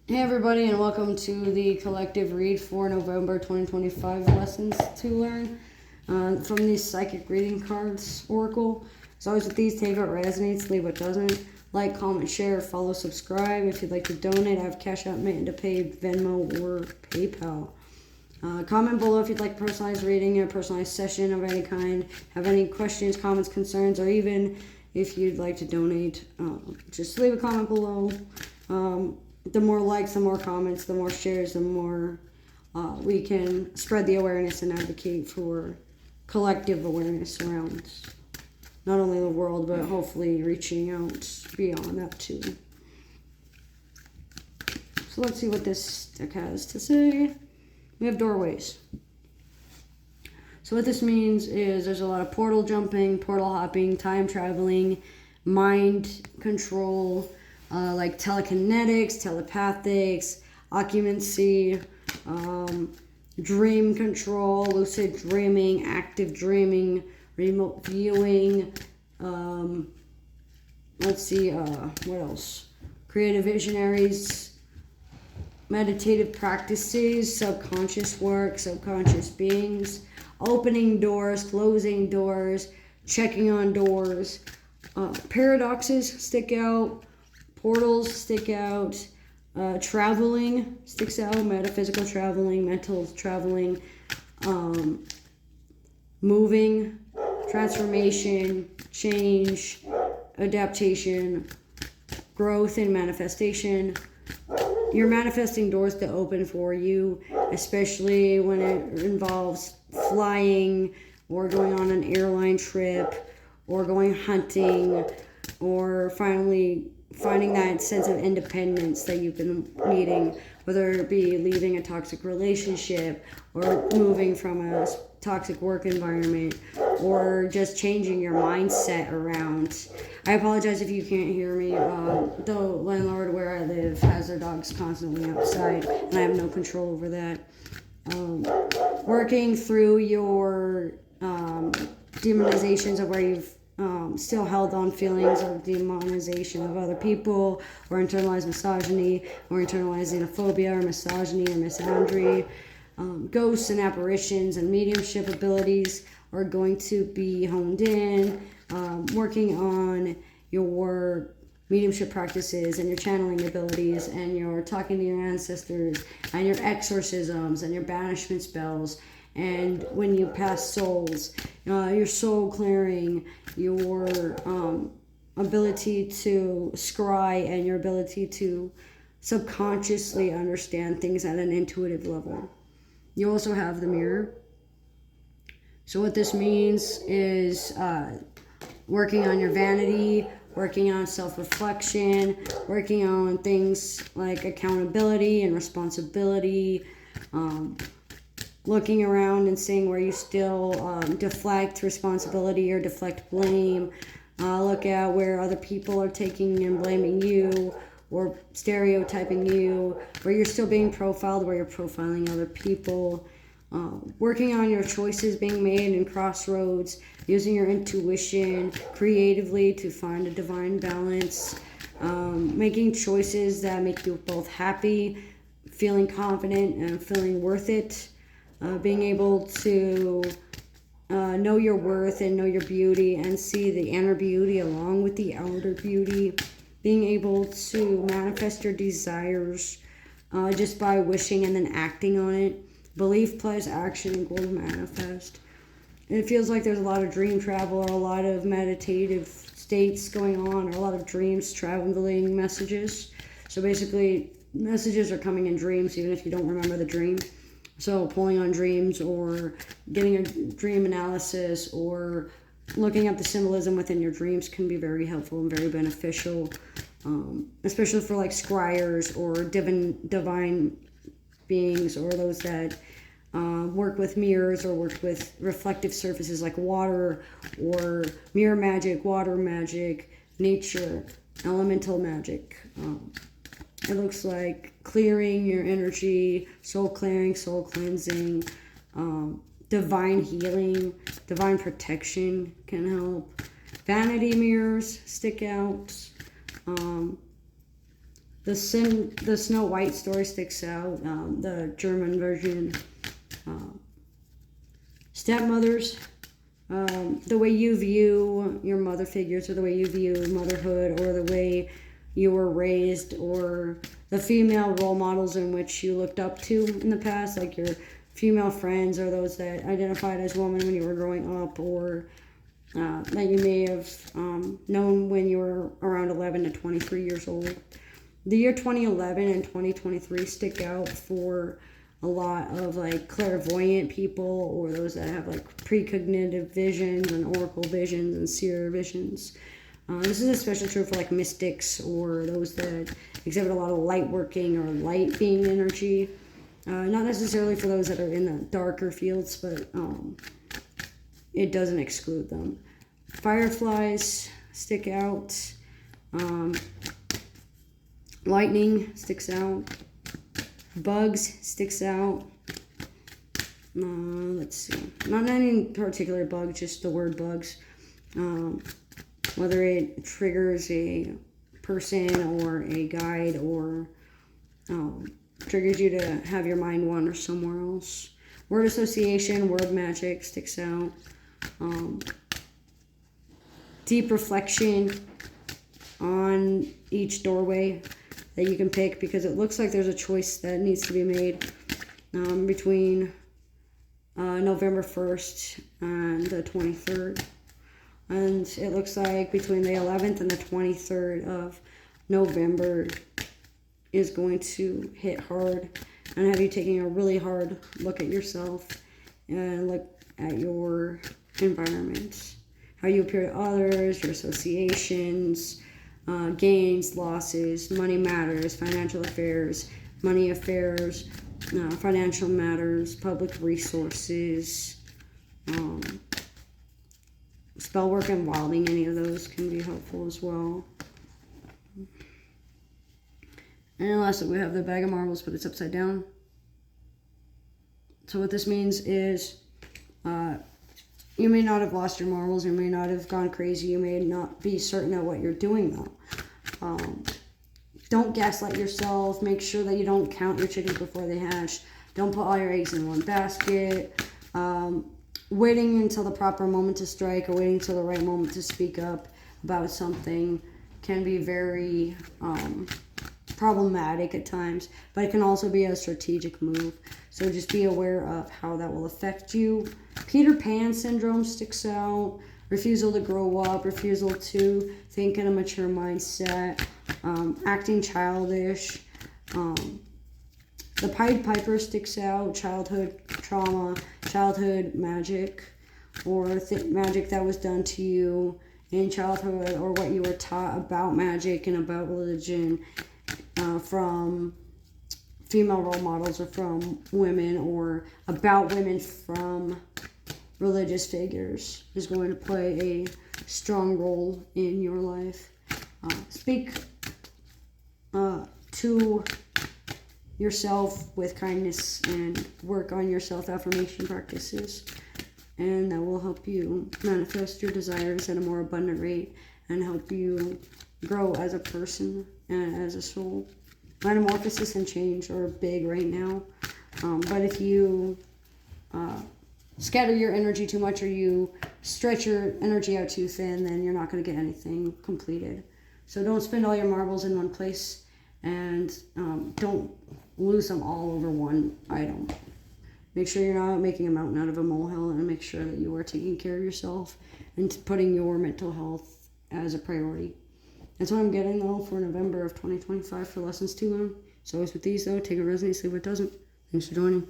Hey everybody, and welcome to the collective read for November 2025 lessons to learn from these psychic reading cards oracle. As always with these, take what resonates, leave what doesn't. Like, comment, share, follow, subscribe. If you'd like to donate, I have Cash App, Mint to Pay, Venmo, or PayPal. Comment below if you'd like a personalized reading, a personalized session of any kind, have any questions, comments, concerns, or even if you'd like to donate, just leave a comment below. The more likes, the more comments, the more shares, the more we can spread the awareness and advocate for collective awareness around not only the world, but hopefully reaching out beyond that too. So let's see what this deck has to say. We have doorways. So what this means is there's a lot of portal jumping, portal hopping, time traveling, mind control, like telekinetics, telepathics, occupancy, dream control, lucid dreaming, active dreaming, remote viewing. Let's see, what else? Creative visionaries, meditative practices, subconscious work, subconscious beings, opening doors, closing doors, checking on doors. Paradoxes stick out, portals stick out, traveling sticks out, metaphysical traveling, mental traveling, moving, transformation, change, adaptation, growth, and manifestation. You're manifesting doors to open for you, especially when it involves flying or going on an airline trip or going hunting or finally finding that sense of independence that you've been needing, whether it be leaving a toxic relationship or moving from a toxic work environment or just changing your mindset around. I apologize if you can't hear me. The landlord where I live has their dogs constantly outside, and I have no control over that. Working through your demonizations of where you've still held on feelings of demonization of other people, or internalized misogyny, or internalized xenophobia, or misogyny, or misandry. Ghosts and apparitions and mediumship abilities are going to be honed in. Working on your mediumship practices and your channeling abilities and your talking to your ancestors and your exorcisms and your banishment spells, and when you pass souls, your soul clearing, your ability to scry, and your ability to subconsciously understand things at an intuitive level. You also have the mirror. So what this means is working on your vanity, working on self-reflection, working on things like accountability and responsibility, looking around and seeing where you still deflect responsibility or deflect blame. Look at where other people are taking and blaming you or stereotyping you, where you're still being profiled, where you're profiling other people. Working on your choices being made in crossroads, using your intuition creatively to find a divine balance, making choices that make you both happy, feeling confident, and feeling worth it, being able to know your worth and know your beauty and see the inner beauty along with the outer beauty, being able to manifest your desires just by wishing and then acting on it. Belief plus action equals manifest. And it feels like there's a lot of dream travel or a lot of meditative states going on, or a lot of dreams traveling messages. So basically, messages are coming in dreams even if you don't remember the dream. So pulling on dreams or getting a dream analysis or looking at the symbolism within your dreams can be very helpful and very beneficial, especially for like scryers or divine beings, or those that work with mirrors or work with reflective surfaces like water or mirror magic, water magic, nature, elemental magic. It looks like clearing your energy, soul clearing, soul cleansing, divine healing, divine protection can help. Vanity mirrors stick out. The Snow White story sticks out, the German version. Stepmothers, the way you view your mother figures, or the way you view motherhood, or the way you were raised, or the female role models in which you looked up to in the past, like your female friends or those that identified as women when you were growing up, or that you may have known when you were around 11 to 23 years old. The year 2011 and 2023 stick out for a lot of like clairvoyant people, or those that have like precognitive visions and oracle visions and seer visions. This is especially true for like mystics, or those that exhibit a lot of light working or light being energy. Not necessarily for those that are in the darker fields, but it doesn't exclude them. Fireflies stick out. Lightning sticks out. Bugs sticks out. Let's see. Not any particular bug, just the word bugs. Whether it triggers a person or a guide, or triggers you to have your mind wander somewhere else. Word association, word magic sticks out. Deep reflection on each doorway that you can pick, because it looks like there's a choice that needs to be made between November 1st and the 23rd. And it looks like between the 11th and the 23rd of November is going to hit hard and have you taking a really hard look at yourself and look at your environment, how you appear to others, your associations, gains, losses, money matters, financial affairs, money affairs, financial matters, public resources, spell work and wilding, any of those can be helpful as well. And then lastly, we have the bag of marbles, but it's upside down. So what this means is you may not have lost your marbles, you may not have gone crazy, you may not be certain of what you're doing though. Don't gaslight yourself. Make sure that you don't count your chickens before they hatch. Don't put all your eggs in one basket. Waiting until the proper moment to strike, or waiting until the right moment to speak up about something can be very problematic at times, but it can also be a strategic move. So just be aware of how that will affect you. Peter Pan syndrome sticks out. Refusal to grow up, refusal to think in a mature mindset, acting childish. The Pied Piper sticks out. Childhood trauma, childhood magic, or magic that was done to you in childhood, or what you were taught about magic and about religion from female role models, or from women, or about women from religious figures, is going to play a strong role in your life. Speak to yourself with kindness and work on your self-affirmation practices, and that will help you manifest your desires at a more abundant rate and help you grow as a person and as a soul. Metamorphosis and change are big right now, but if you scatter your energy too much, or you stretch your energy out too thin, then you're not going to get anything completed. So don't spend all your marbles in one place, and don't lose them all over one item. Make sure you're not making a mountain out of a molehill, and make sure that you are taking care of yourself and putting your mental health as a priority. That's what I'm getting though for November of 2025 for lessons to learn. So always with these though, take what resonates, leave what doesn't. Thanks for joining.